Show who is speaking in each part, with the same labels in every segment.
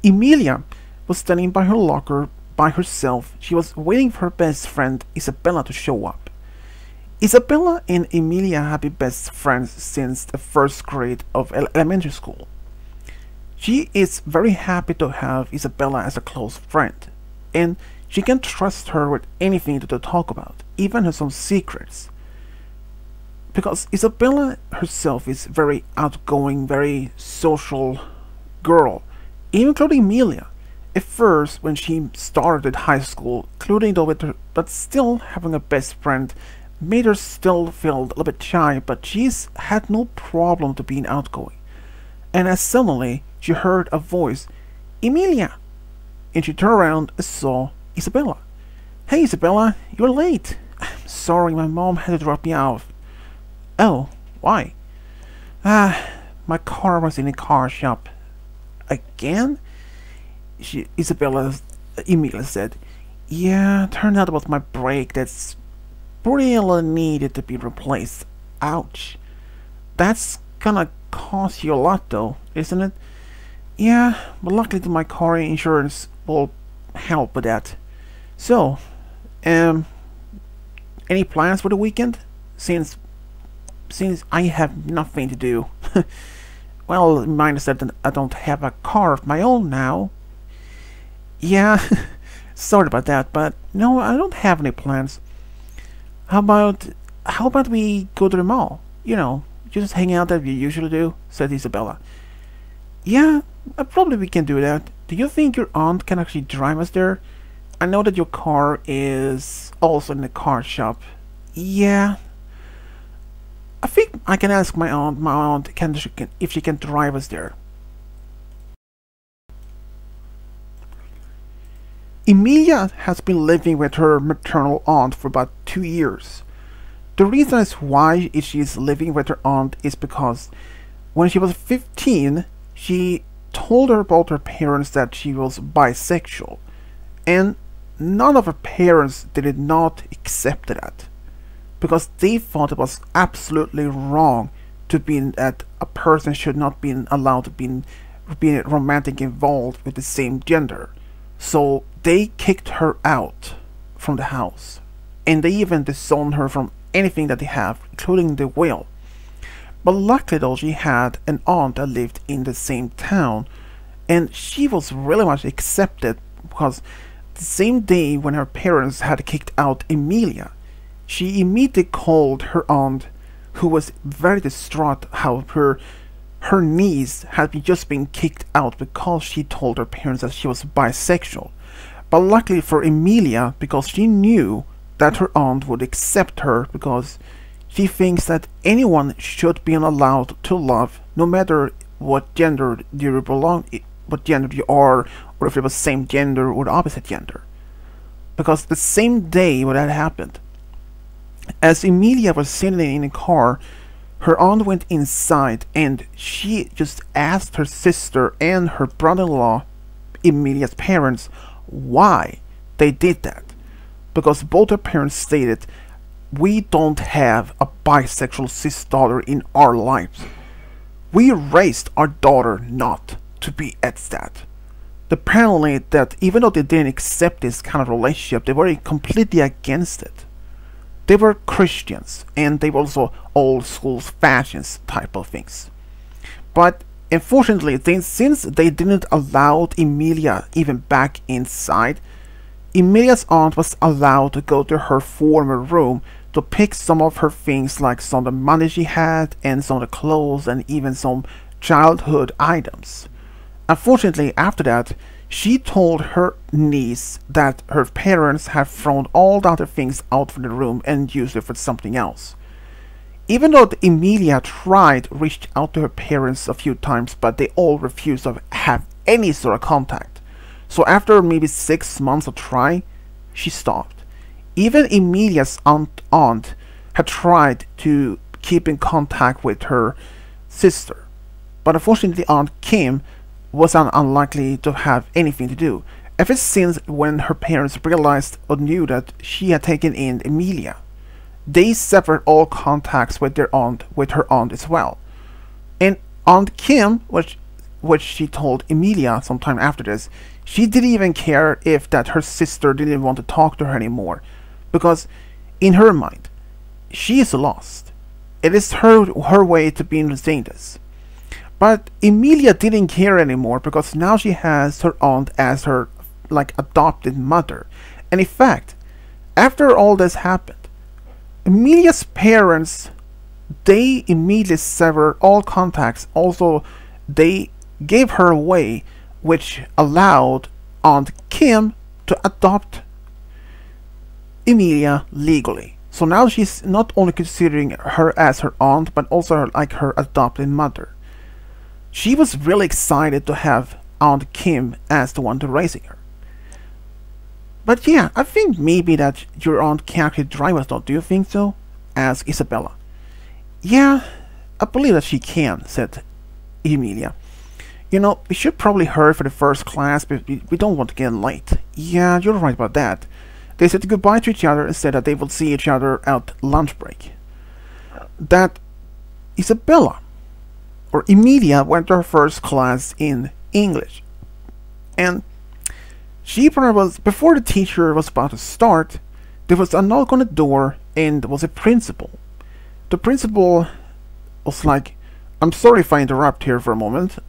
Speaker 1: Emilia was standing by her locker by herself. She was waiting for her best friend Isabella to show up. Isabella and Emilia have been best friends since the first grade of elementary school. She is very happy to have Isabella as a close friend, and she can trust her with anything to talk about, even her some secrets. Because Isabella herself is very outgoing, very social girl, including Amelia. At first, when she started high school, including though with her, but still having a best friend made her still feel a little bit shy, but she's had no problem to being outgoing. And as suddenly she heard a voice, Amelia, and she turned around and saw Isabella. Hey Isabella, you're late. I'm sorry, my mom had to drop me off. Oh, why? My car was in a car shop. Again? Amelia said, yeah, turned out it was my brake that's really needed to be replaced. Ouch. That's gonna cost you a lot though, isn't it? Yeah, but luckily my car insurance will help with that. So, any plans for the weekend? Since I have nothing to do. Well, minus that I don't have a car of my own now. Yeah, sorry about that, but no, I don't have any plans. How about we go to the mall? You know, just hang out as we usually do, said Isabella. Yeah, probably we can do that. Do you think your aunt can actually drive us there? I know that your car is also in the car shop. Yeah, I think I can ask my aunt. My aunt if she can drive us there. Emilia has been living with her maternal aunt for about 2 years. The reason is why she is living with her aunt is because when she was 15, she told her about her parents that she was bisexual, and none of her parents did not accept that, because they thought it was absolutely wrong to be that a person should not be allowed to be romantic involved with the same gender. So they kicked her out from the house, and they even disowned her from anything that they have, including the will. But luckily though, she had an aunt that lived in the same town, and she was really much accepted, because the same day when her parents had kicked out Amelia, she immediately called her aunt, who was very distraught how her niece had just been kicked out because she told her parents that she was bisexual. But luckily for Amelia, because she knew that her aunt would accept her, because she thinks that anyone should be allowed to love, no matter what gender you belong, what gender you are, or if it was same gender or the opposite gender. Because the same day when that happened, as Amelia was sitting in a car, her aunt went inside and she just asked her sister and her brother-in-law, Amelia's parents, why they did that. Because both her parents stated, we don't have a bisexual cis daughter in our lives. We raised our daughter not to be at that. Apparently that even though they didn't accept this kind of relationship, they were completely against it. They were Christians, and they were also old school fashions type of things. But unfortunately, since they didn't allow Amelia even back inside, Amelia's aunt was allowed to go to her former room to pick some of her things, like some of the money she had, and some of the clothes, and even some childhood items. Unfortunately, after that, she told her niece that her parents had thrown all the other things out from the room and used it for something else. Even though Amelia reached out to her parents a few times, but they all refused to have any sort of contact. So after maybe 6 months of trying, she stopped. Even Amelia's aunt had tried to keep in contact with her sister, but unfortunately Aunt Kim was unlikely to have anything to do, ever since when her parents realized or knew that she had taken in Amelia. They severed all contacts with her aunt as well. And Aunt Kim, which which she told Amelia sometime after this, she didn't even care if that her sister didn't want to talk to her anymore, because in her mind, she is lost. It is her way to being saying this. But Amelia didn't care anymore because now she has her aunt as her adopted mother. And in fact, after all this happened, Amelia's parents, they immediately severed all contacts. Also, they gave her away, which allowed Aunt Kim to adopt Amelia legally. So now she's not only considering her as her aunt, but also her adopted mother. She was really excited to have Aunt Kim as the one to raising her. But yeah, I think maybe that your aunt can actually drive us, though. Do you think so? Asked Isabella. Yeah, I believe that she can, said Amelia. You know, we should probably hurry for the first class, but we don't want to get late. Yeah, you're right about that. They said goodbye to each other and said that they would see each other at lunch break. That Isabella, or Amelia, went to her first class in English. And she was, before the teacher was about to start, there was a knock on the door and there was a principal. The principal was like, I'm sorry if I interrupt here for a moment.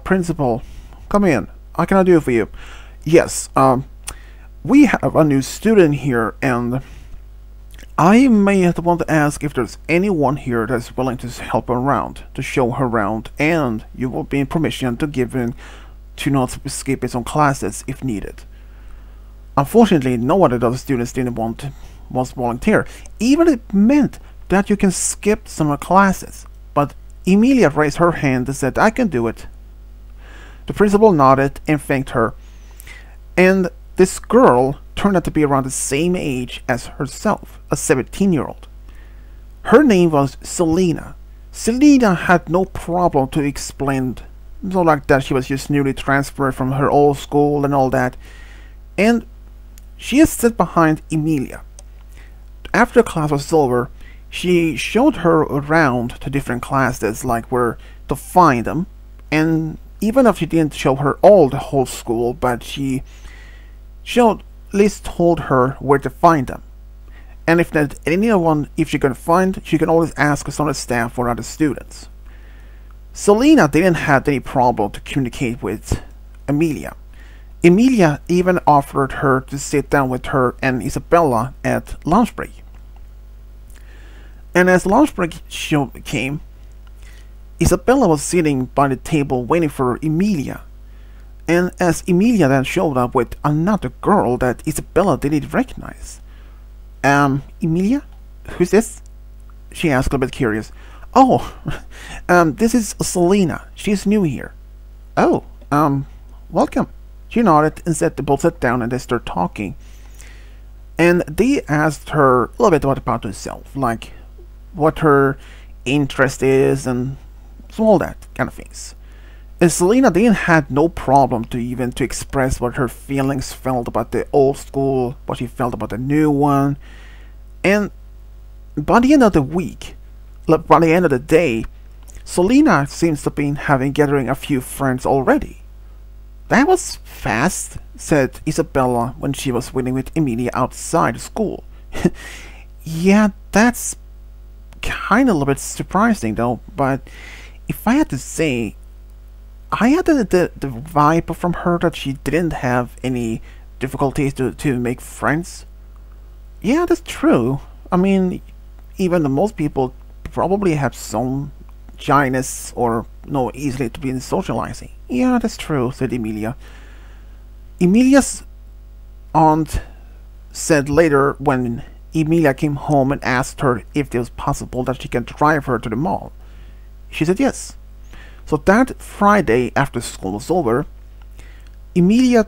Speaker 1: Principal, come in. What can I do for you? Yes, we have a new student here, and I may want to ask if there's anyone here that's willing to help her around, to show her around, and you will be in permission to give in to not skip some classes if needed. Unfortunately, no one of the students was volunteer. Even it meant that you can skip some classes, but Amelia raised her hand and said, I can do it. The principal nodded and thanked her, and this girl turned out to be around the same age as herself, a 17-year-old. Her name was Selena. Selena had no problem to explain, so like that she was just newly transferred from her old school and all that, and she sat behind Amelia. After class was over, she showed her around to different classes, like where to find them, and even if she didn't show her all the whole school, but she showed, at least told her where to find them. And if there's anyone, if she can find, she can always ask some of the staff or other students. Selena didn't have any problem to communicate with Amelia. Amelia even offered her to sit down with her and Isabella at lunch break. And as lunch break came, Isabella was sitting by the table waiting for Amelia. And as Amelia then showed up with another girl that Isabella didn't recognize. Amelia? Who's this? She asked, a bit curious. Oh, this is Selena. She's new here. Oh, welcome. She nodded and said they both sat down and they started talking. And they asked her a little bit about herself, like what her interest is and all that kind of things. And Selena didn't had no problem to express what her feelings felt about the old school, what she felt about the new one. And by the end of the week, by the end of the day, Selena seems to be gathering a few friends already. That was fast, said Isabella when she was waiting with Amelia outside school. Yeah, that's kind of a little bit surprising though, but if I had to say, I had the vibe from her that she didn't have any difficulties to make friends. Yeah, that's true. I mean, even the most people probably have some shyness or no easily to be in socializing. Yeah, that's true, said Amelia. Amelia's aunt said later when Amelia came home and asked her if it was possible that she can drive her to the mall. She said yes. So that Friday after school was over, Amelia's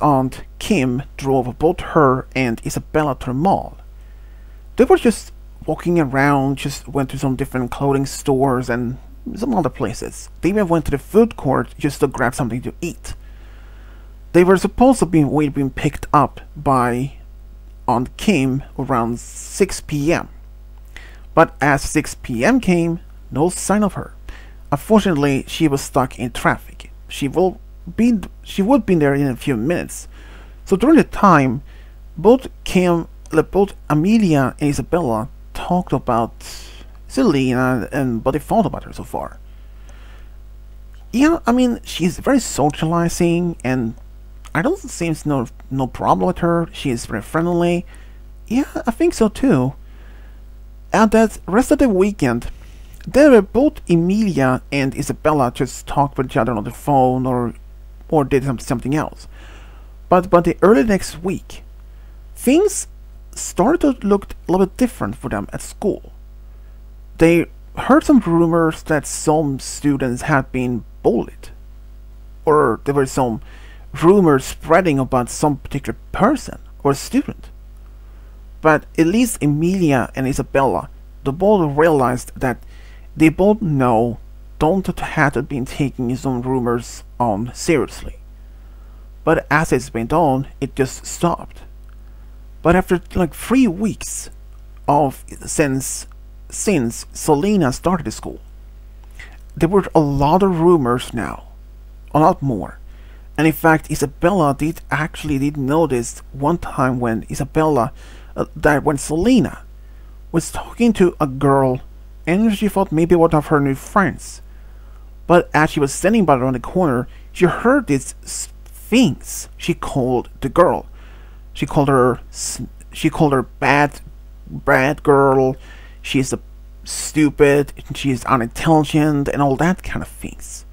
Speaker 1: aunt Kim drove both her and Isabella to the mall. They were just walking around, just went to some different clothing stores and some other places. They even went to the food court just to grab something to eat. They were supposed to be being picked up by Aunt Kim around 6 p.m. But as 6 p.m. came, no sign of her. Unfortunately, she was stuck in traffic. She would be there in a few minutes. So during the time, both Amelia and Isabella talked about Selena and what they thought about her so far. Yeah, I mean, she's very socializing, and I don't see no problem with her. She is very friendly. Yeah, I think so too. And that rest of the weekend, they were both Emilia and Isabella just talked with each other on the phone or did something else. But by the early next week, things started to look a little bit different for them at school. They heard some rumors that some students had been bullied, or there were some rumors spreading about some particular person or student. But at least Emilia and Isabella, they both realized that they both know don't have been taking some rumors on seriously. But as it's went on, it just stopped. But after like 3 weeks of since Selena started school, there were a lot of rumors now, a lot more. And in fact, Isabella did notice one time when when Selena was talking to a girl, and she thought maybe one of her new friends. But as she was standing by around the corner, she heard these things she called the girl. She called her bad girl. She's stupid. She's unintelligent, and all that kind of things.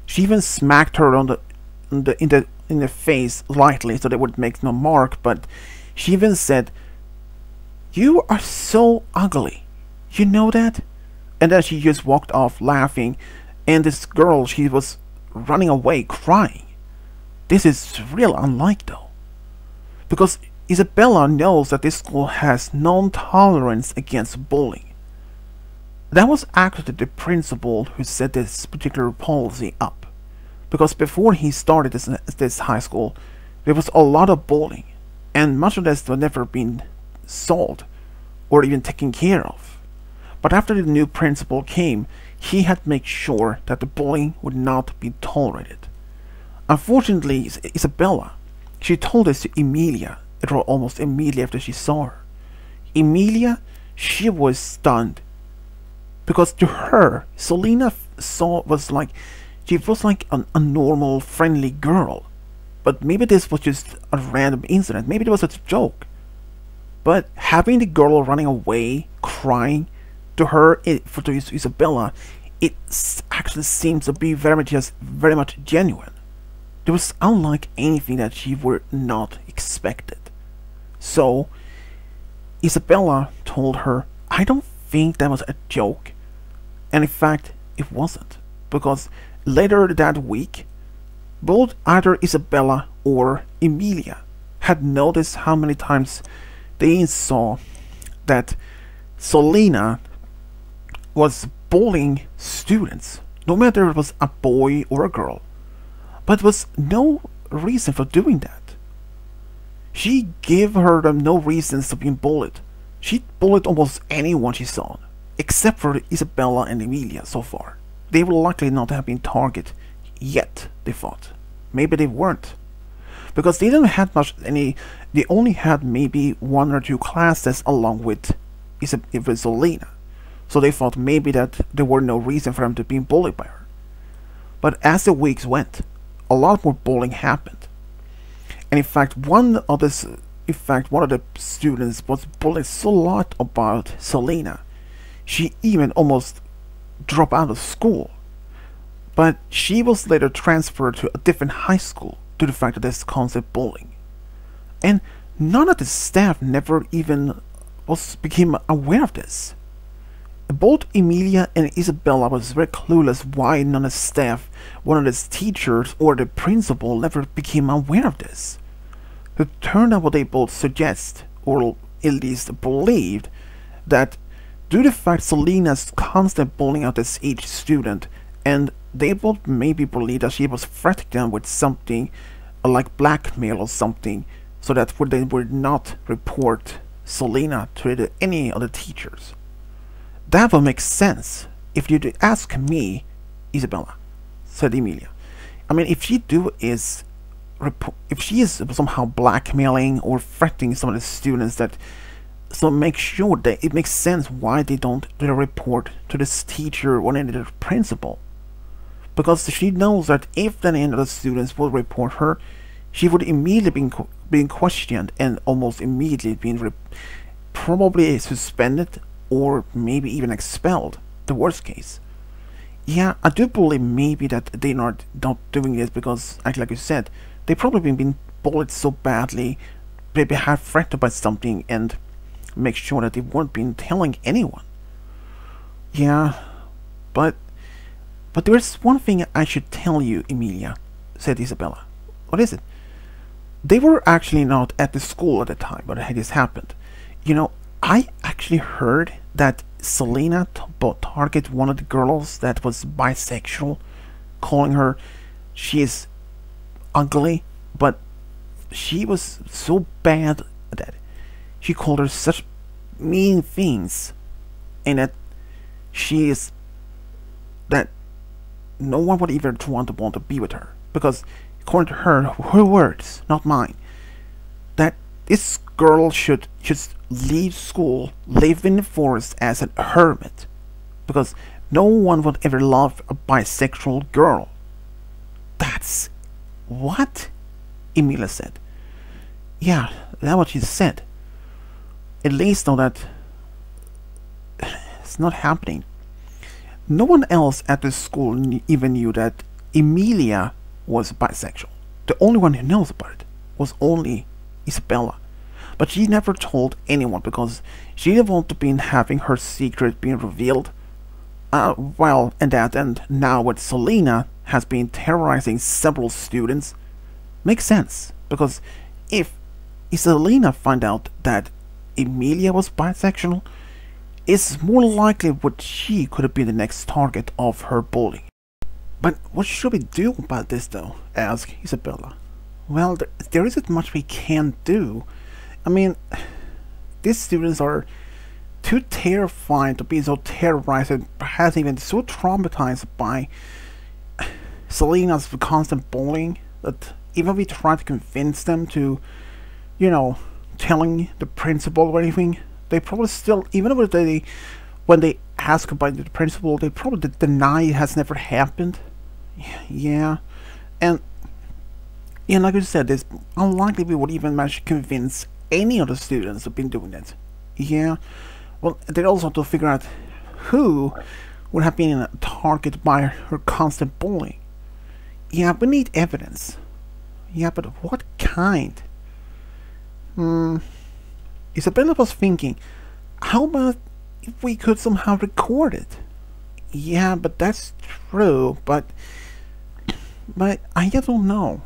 Speaker 1: She even smacked her in the face lightly, so they would make no mark. But she even said, "You are so ugly. You know that?" And then she just walked off laughing. And this girl, she was running away crying. This is real unlike though, because Isabella knows that this school has non-tolerance against bullying. That was actually the principal who set this particular policy up, because before he started this high school, there was a lot of bullying, and much of this had never been solved or even taken care of. But after the new principal came, he had to make sure that the bullying would not be tolerated. Unfortunately, Isabella, she told this to Emilia. It was almost immediately after she saw her. Emilia, she was stunned, because to her, Selena was like a normal, friendly girl. But maybe this was just a random incident. Maybe it was a joke. But having the girl running away, crying, to her, to Isabella, it actually seems to be very much genuine. It was unlike anything that she would not expected. So Isabella told her, "I don't think that was a joke." And in fact, it wasn't, because later that week, both either Isabella or Emilia had noticed how many times they saw that Selena was bullying students, no matter if it was a boy or a girl. But there was no reason for doing that. She gave them no reasons to be bullied. She bullied almost anyone she saw, except for Isabella and Amelia so far. They were likely not have been target yet, they thought. Maybe they weren't, because they didn't have they only had maybe 1 or 2 classes along with Selena. So they thought maybe that there were no reason for them to be bullied by her. But as the weeks went, a lot more bullying happened. And in fact, one of the students was bullied so lot about Selena, she even almost dropped out of school. But she was later transferred to a different high school due to the fact that there's constant bullying. And none of the staff never even became aware of this. Both Emilia and Isabella was very clueless why none of the staff, one of the teachers, or the principal never became aware of this. It turned out what they both suggest, or at least believed, that due to the fact Selena's constant bullying out this each student, and they both maybe believed that she was threatening them with something like blackmail or something, so that they would not report Selena to any other teachers. That would make sense. If you ask me, Isabella, said Amelia. I mean, if she is somehow blackmailing or threatening some of the students, that so make sure that it makes sense why they don't do a report to this teacher or any the principal. Because she knows that if any of the students will report her, she would immediately being questioned and almost immediately being probably suspended or maybe even expelled, the worst case. Yeah, I do believe maybe that they're not doing this because, actually, like you said, they've probably been bullied so badly, maybe have threatened by something, and make sure that they weren't been telling anyone. Yeah, but there's one thing I should tell you, Amelia, said Isabella. What is it? They were actually not at the school at the time when this happened. You know, I actually heard that Selena targeted one of the girls that was bisexual, calling her she is ugly, but she was so bad that she called her such mean things, and that she is that no one would even want to be with her, because according to her words, not mine, that this girl should just leave school, live in the forest as a hermit, because no one would ever love a bisexual girl. That's what? Amelia said. Yeah, that's what she said. At least know that it's not happening. No one else at the school even knew that Amelia was bisexual. The only one who knows about it was only Isabella. But she never told anyone because she didn't want to be having her secret being revealed. And now with Selena has been terrorizing several students, makes sense, because if Selena find out that Amelia was bisexual, it's more likely that she could have been the next target of her bullying. But what should we do about this, though? Asked Isabella. Well, there isn't much we can do. I mean, these students are too terrified to be so terrorized and perhaps even so traumatized by Selena's constant bullying that even if we try to convince them to, telling the principal or anything, they probably still, even if when they ask about the principal, they probably deny it has never happened. Yeah, and like I said, it's unlikely we would even manage to convince any of the students who've been doing it. Yeah, well, they also have to figure out who would have been targeted by her constant bullying. Yeah, we need evidence. Yeah, but what kind? Isabella was thinking, how about if we could somehow record it? Yeah, but that's true, but I just don't know.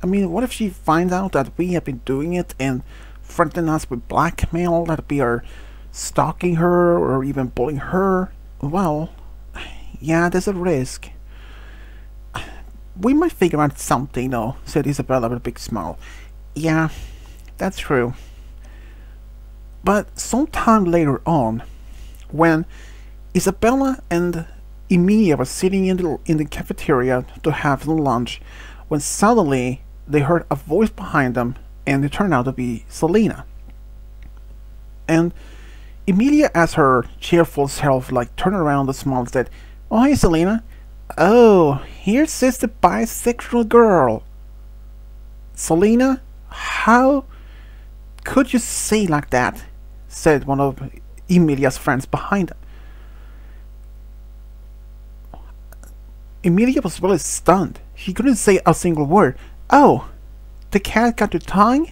Speaker 1: I mean, what if she finds out that we have been doing it and threatening us with blackmail, that we are stalking her or even bullying her? Well, yeah, there's a risk. We might figure out something, though, said Isabella with a big smile. Yeah, that's true. But sometime later on, when Isabella and Amelia were sitting in the cafeteria to have lunch, when suddenly they heard a voice behind them, and it turned out to be Selena. And Amelia, as her cheerful self, turned around and smiled and said, "Oh, hey, Selena. Oh, here's just the bisexual girl." "Selena, how could you say like that?" said one of Amelia's friends behind them. Amelia was really stunned. She couldn't say a single word. "Oh, the cat got your tongue?"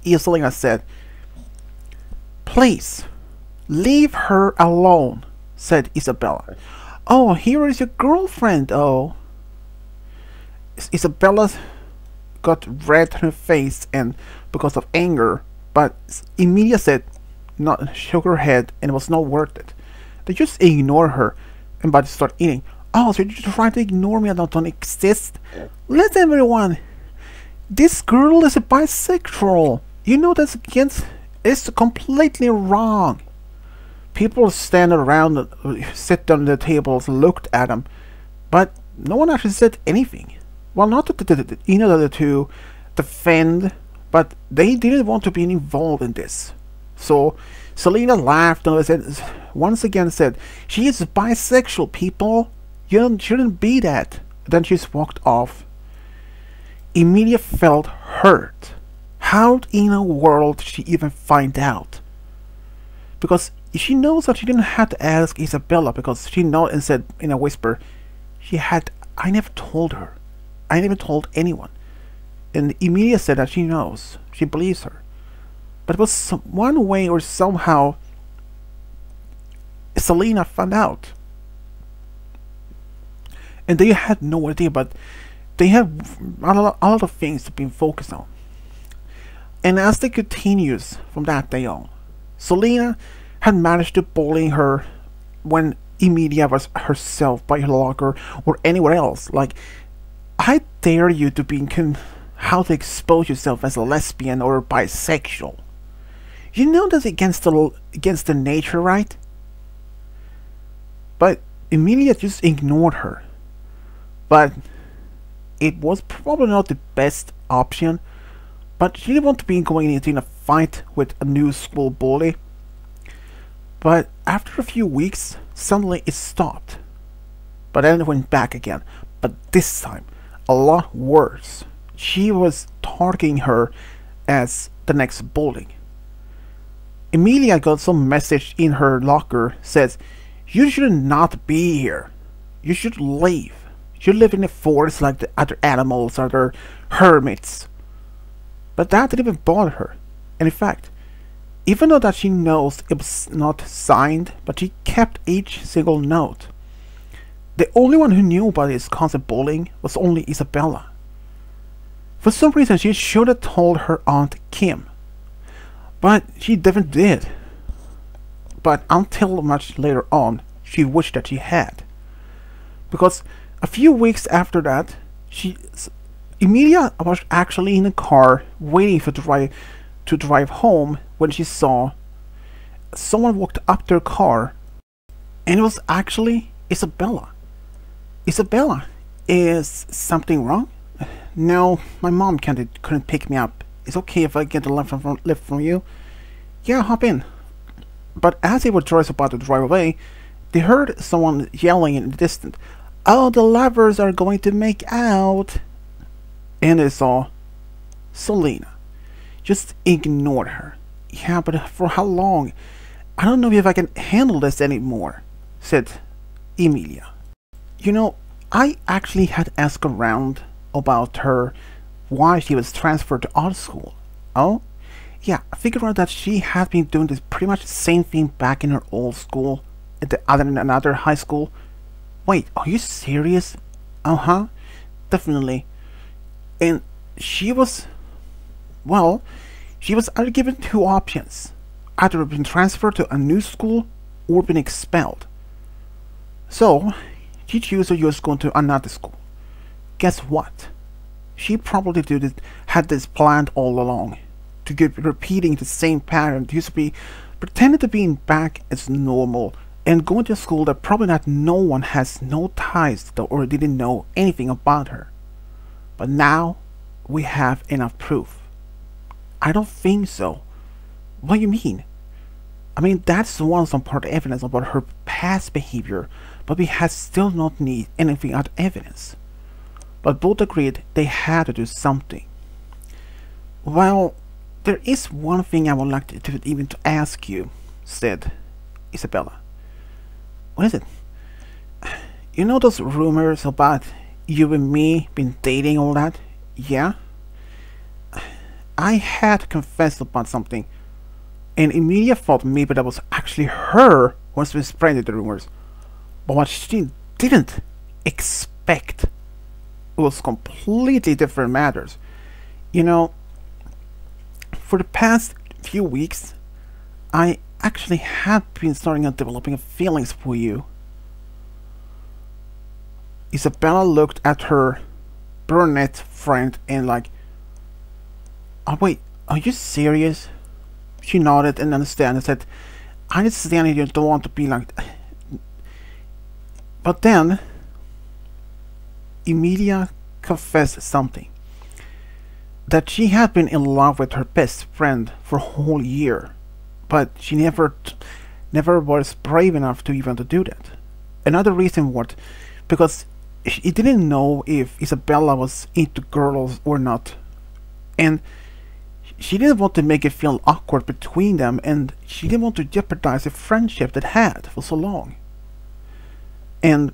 Speaker 1: Selena said. "Please, leave her alone," said Isabella. "Oh, here is your girlfriend, oh." Isabella got red in her face and because of anger, but Amelia shook her head, and it was not worth it. They just ignored her and about to start eating. "Oh, so you're trying to ignore me and don't exist? Listen, everyone, this girl is a bisexual. You know it's completely wrong." People stand around, sit down at the tables, looked at him. But no one actually said anything. Well, not to defend, but they didn't want to be involved in this. So Selena laughed and said, once again said, "She is bisexual, people. You shouldn't be that." Then she just walked off. Amelia felt hurt. How in the world did she even find out? Because she knows that she didn't have to ask Isabella, because she nodded and said in a whisper, "I never told her. I never told anyone." And Amelia said that she knows. She believes her. But it was one way or somehow Selena found out. And they had no idea, but they had a lot of things to be focused on. And as they continues from that day on, Selena had managed to bully her when Amelia was herself by her locker or anywhere else. Like, I dare you to be how to expose yourself as a lesbian or bisexual. You know that's against the nature, right? But Amelia just ignored her. But it was probably not the best option. But she didn't want to be going into a fight with a new school bully. But after a few weeks, suddenly it stopped. But then it went back again. But this time, a lot worse. She was targeting her as the next bully. Amelia got some message in her locker says, "You should not be here. You should leave. You live in the forest like the other animals, other hermits." But that didn't even bother her. And in fact, even though that she knows it was not signed, but she kept each single note. The only one who knew about this constant bullying was only Isabella. For some reason, she should have told her Aunt Kim. But she definitely did. But until much later on, she wished that she had. Because a few weeks after that, Amelia was actually in a car waiting to drive home when she saw someone walked up to her car, and it was actually Isabella. "Isabella, is something wrong?" "No, my mom couldn't pick me up. It's okay if I get a lift from you?" "Yeah, hop in." But as they were just about to drive away, they heard someone yelling in the distance, "Oh, the lovers are going to make out." And they saw Selena. Just ignored her. "Yeah, but for how long? I don't know if I can handle this anymore," said Amelia. You know, I actually had asked around about her, why she was transferred to art school. Oh? Yeah, I figured out that she had been doing this pretty much the same thing back in her old school, at another high school. Wait, are you serious? Uh-huh, definitely. And she was either given two options. Either been transferred to a new school or been expelled. So, she chose to just go to another school. Guess what? She probably had this planned all along. To keep repeating the same pattern. To just be pretending to be back as normal. And going to a school that probably no one has no ties to or didn't know anything about her. But now, we have enough proof. I don't think so. What do you mean? I mean, that's some part of evidence about her past behavior, but we had still not need anything other evidence. But both agreed they had to do something. Well, there is one thing I would like to ask you, said Isabella. What is it? You know those rumors about you and me been dating, all that? Yeah? I had to confess about something, and Amelia thought maybe that was actually her who was spreading the rumors. But what she didn't expect was completely different matters. You know, for the past few weeks, I actually have been starting to developing feelings for you. Isabella looked at her brunette friend and like, "Oh wait, are you serious?" She nodded and understood and said, "I understand you don't want to be like..." But then, Emilia confessed something. That she had been in love with her best friend for a whole year, but she never was brave enough to even to do that. Another reason was because she didn't know if Isabella was into girls or not, and she didn't want to make it feel awkward between them, and she didn't want to jeopardize a friendship that had for so long. And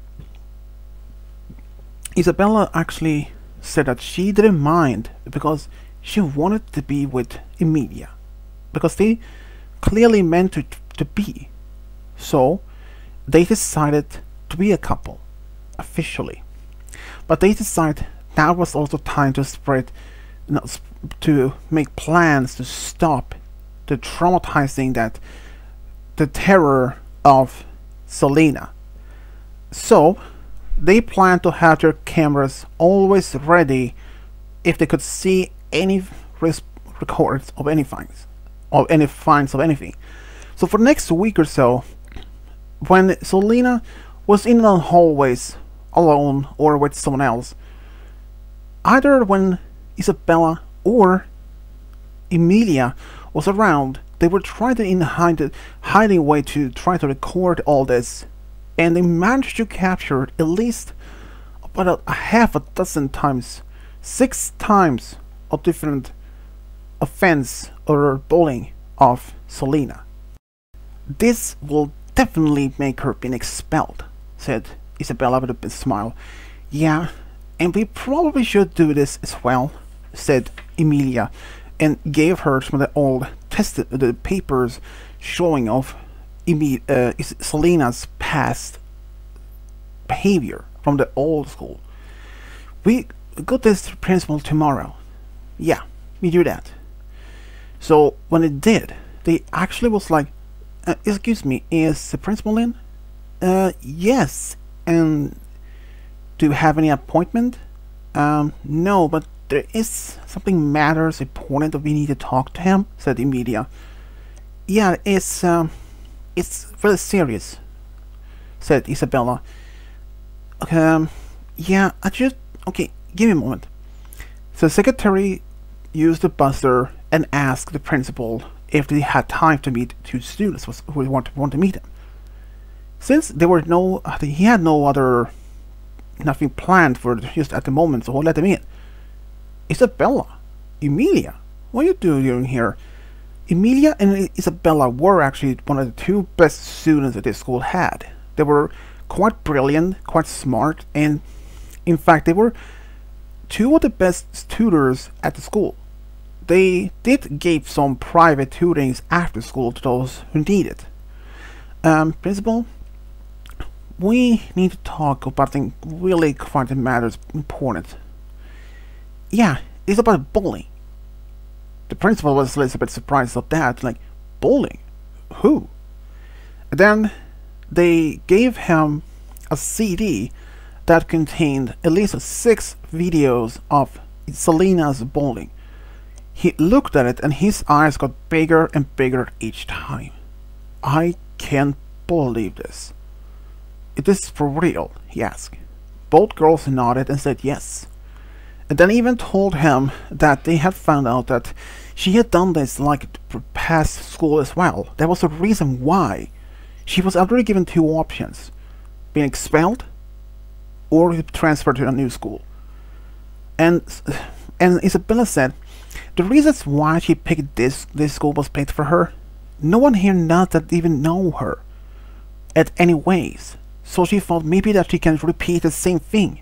Speaker 1: Isabella actually said that she didn't mind because she wanted to be with Amelia, because they clearly meant to be. So they decided to be a couple, officially. But they decided now was also time to spread, to make plans to stop the traumatizing the terror of Selena. So they planned to have their cameras always ready if they could see any records of any finds, of anything. So for the next week or so, when Selena was in the hallways alone or with someone else, either when Isabella or Amelia was around, they were trying to hiding away to try to record all this, and they managed to capture at least about a half a dozen times, 6 times of different offense or bullying of Selena. This will definitely make her being expelled, said Isabella with a big smile. Yeah, and we probably should do this as well, said Amelia, and gave her some of the old the papers showing of Selena's past behavior from the old school. We got this to principal tomorrow. Yeah, we do that. So when it did, they actually was like, excuse me, is the principal in? Yes. And do you have any appointment? No, but there is something matters important that we need to talk to him, said Amelia. Yeah, it's really serious, said Isabella. Yeah, okay, give me a moment. So the secretary used the buzzer and asked the principal if they had time to meet 2 students who want to meet him. Since there were he had nothing planned for just at the moment, so he'll let them in. Isabella, Amelia, what are you doing here? Amelia and Isabella were actually one of the 2 best students that this school had. They were quite brilliant, quite smart, and in fact they were 2 of the best tutors at the school. They did give some private tutorings after school to those who needed. Principal, we need to talk about something really quite matters important. Yeah, it's about bullying. The principal was a little bit surprised of that, like, bullying? Who? And then they gave him a CD that contained at least 6 videos of Selena's bullying. He looked at it and his eyes got bigger and bigger each time. I can't believe this. Is this for real? He asked. Both girls nodded and said yes. And then even told him that they had found out that she had done this like past school as well. There was a reason why. She was already given 2 options. Being expelled or transferred to a new school. And Isabella said the reasons why she picked this school was picked for her. No one here knows that even know her at any ways. So she thought maybe that she can repeat the same thing.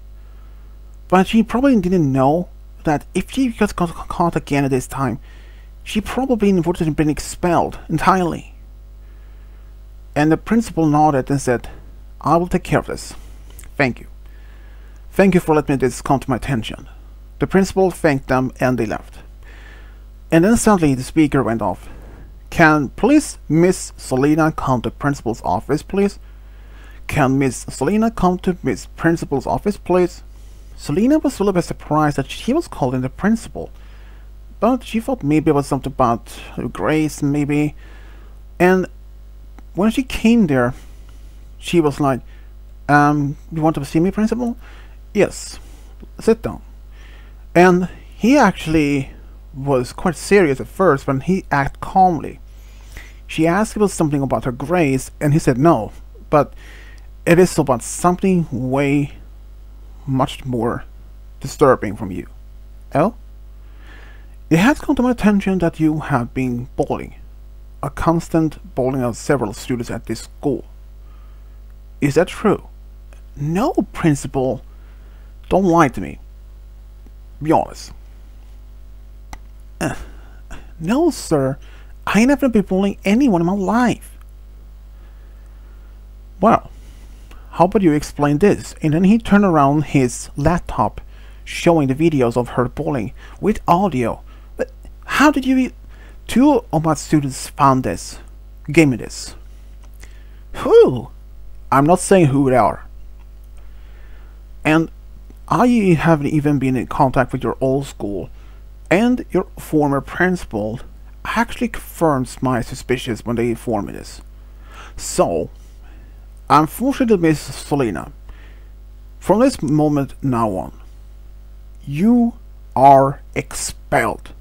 Speaker 1: But she probably didn't know that if she got caught again at this time, she probably would have been expelled entirely. And the principal nodded and said, I will take care of this. Thank you. Thank you for letting this come to my attention. The principal thanked them and they left. And then suddenly the speaker went off. Can please Miss Selena come to principal's office, please? Can Miss Selena come to Miss Principal's office, please? Selena was a little bit surprised that she was calling the principal, but she thought maybe it was something about Grace, maybe. And when she came there, she was like, you want to see me, principal? Yes, Sit down. And he actually was quite serious at first, but he acted calmly. She asked him something about her grades, and he said no, but it is about something way much more disturbing from you. Oh? It has come to my attention that you have been bullying. A constant bullying of several students at this school. Is that true? No, principal. Don't lie to me. Be honest. No, sir. I ain't never been bullying anyone in my life. Well, how about you explain this? And then he turned around his laptop, showing the videos of her bullying with audio. But how did you... Two of my students found this. Gave me this. Who? I'm not saying who they are. And I haven't even been in contact with your old school, and your former principal actually confirms my suspicions when they inform me this. So, unfortunately, Miss Selena, from this moment now on, you are expelled.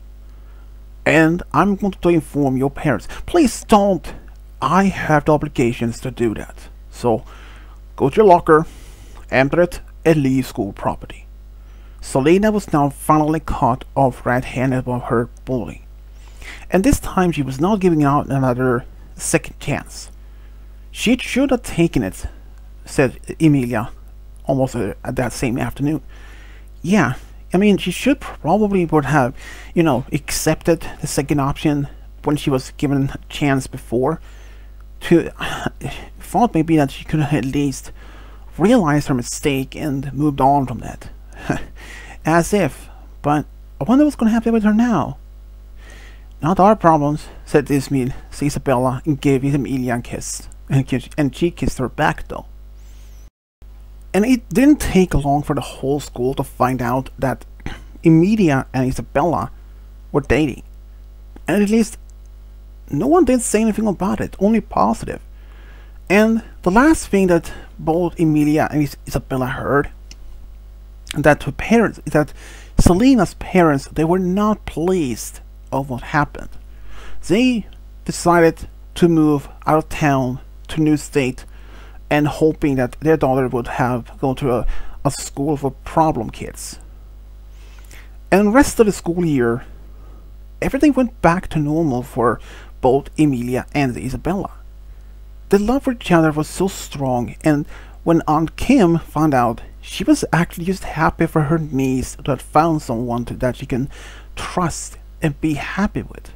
Speaker 1: And I'm going to inform your parents. Please don't. I have the obligations to do that. So, go to your locker, enter it, and leave school property. Selena was now finally caught off red-handed by her bullying. And this time she was not giving out another second chance. She should have taken it, said Amelia, almost at that same afternoon. Yeah, I mean, she should probably would have, accepted the second option when she was given a chance before. Thought maybe that she could have at least realized her mistake and moved on from that. As if. But I wonder what's going to happen with her now. Not our problems, said Isabella, and gave Amelia a kiss. And she kissed her back, though. And it didn't take long for the whole school to find out that Amelia and Isabella were dating. And at least no one did say anything about it, only positive. And the last thing that both Amelia and Isabella heard, that her parents, that Selena's parents, they were not pleased of what happened. They decided to move out of town to a new state, and hoping that their daughter would go to a school for problem kids. And the rest of the school year, everything went back to normal for both Amelia and Isabella. The love for each other was so strong, and when Aunt Kim found out, she was actually just happy for her niece to have found someone that she can trust and be happy with.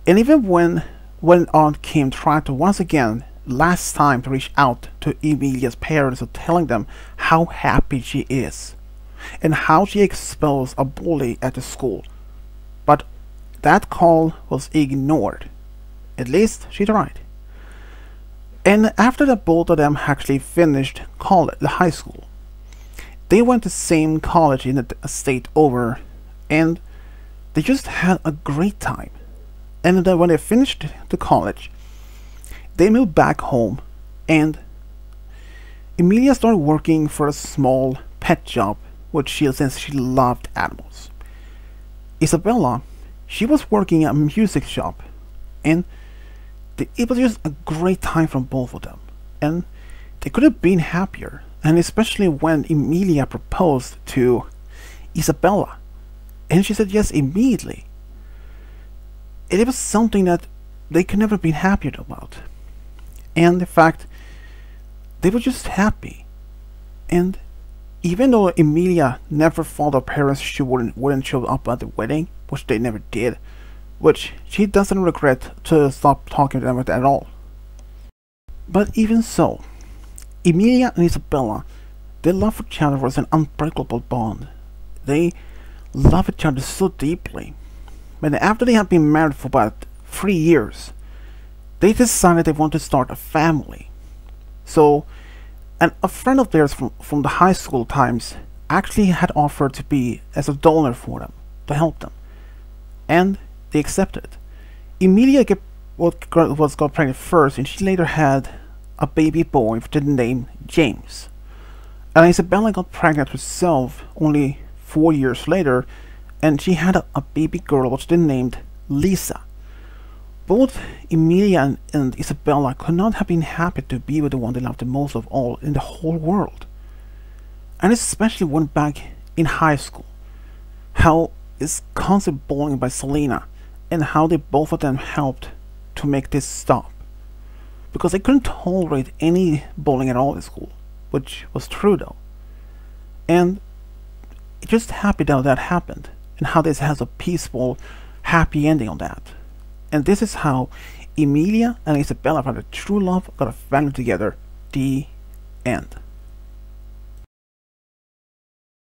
Speaker 1: And even when Aunt Kim tried to once again, last time, to reach out to Amelia's parents, telling them how happy she is and how she exposed a bully at the school, but that call was ignored. At least she tried. And after that, both of them actually finished the high school. They went to the same college in the state over, and they just had a great time. And then when they finished the college, they moved back home, and Amelia started working for a small pet shop, since she loved animals. Isabella, she was working at a music shop, and it was just a great time from both of them, and they could have been happier. And especially when Amelia proposed to Isabella, and she said yes immediately. It was something that they could never have been happier about. And in fact, they were just happy. And even though Amelia never thought her parents wouldn't show up at the wedding, which they never did, which she doesn't regret to stop talking to them at all. But even so, Amelia and Isabella, their love for each other was an unbreakable bond. They loved each other so deeply. But after they had been married for about 3 years, they decided they wanted to start a family. So, and a friend of theirs from the high school times actually had offered to be as a donor for them, to help them. And they accepted. Amelia got pregnant first, and she later had a baby boy with the name James. And Isabella got pregnant herself only 4 years later, and she had a baby girl which they named Lisa. Both Amelia and Isabella could not have been happy to be with the one they loved the most of all in the whole world. And especially when back in high school, how is constant bullying by Selena, and how they both of them helped to make this stop. Because they couldn't tolerate any bullying at all in school, which was true though. And just happy that that happened, and how this has a peaceful, happy ending on that. And this is how Amelia and Isabella found a true love, got a family together. The end.